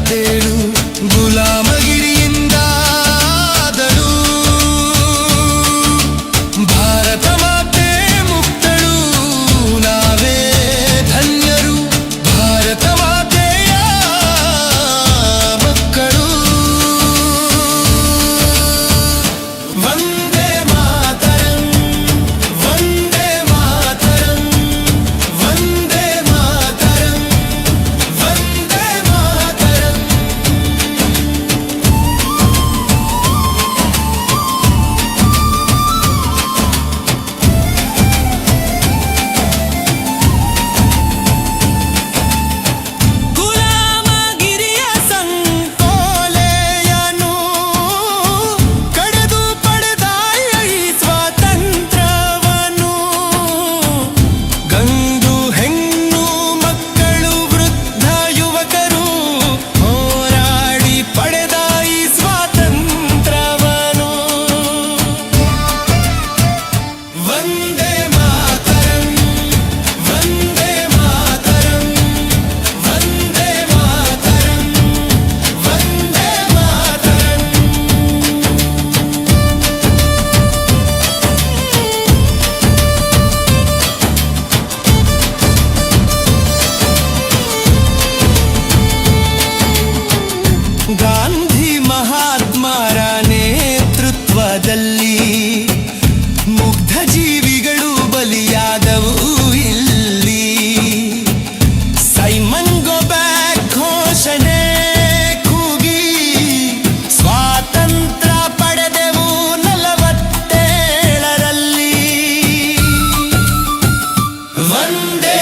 47 ಗುಲಾಮಗಿರಿಯಿಂದ ಆದಳು ಭಾರತ ಮಾತೆ ಮುಕ್ತಳು ನಾವೇ ಧನ್ಯರು ಭಾರತ ಮಾತೆಯ ಮಕ್ಕಳು ವಂದೇ ಮಾತರಂ ವಂದೇ ಮಾತರಂ ವಂದೇ ಮಾತರಂ ವಂದೇ ಮಾತರಂ ಗುಲಾಮಗಿರಿಯ ಸಂಕೋಲೆಯನ್ನು ಕಡೆದು ಪಡೆದ ಈ ಸ್ವಾತಂತ್ರ್ಯವನ್ನು ಗಂಡು ಹೆಣ್ಣು ಮಕ್ಕಳು ವೃದ್ಧ ಯುವಕರು ಹೋರಾಡಿ ಪಡೆದ ಈ ಸ್ವಾತಂತ್ರ್ಯವನ್ನು ವಂದೇ ಮಾತರಂ ವಂದೇ ಮಾತರಂ ವಂದೇ ಮಾತರಂ ವಂದೇ ಮಾತರಂ ಗಾಂಧಿ ಮಹಾತ್ಮರ ನೇತೃತ್ವದಲ್ಲಿ ಮುಗ್ಧ ಜೀವಿಗಳು ಬಲಿಯಾದವು ಇಲ್ಲಿ ಸೈಮನ್ ಗೋ ಬ್ಯಾಕ್ ಘೋಷಣೆ ಕೂಗಿ ಸ್ವಾತಂತ್ರ್ಯ ಪಡೆದೆವು 47ರಲ್ಲಿ ವಂದೇ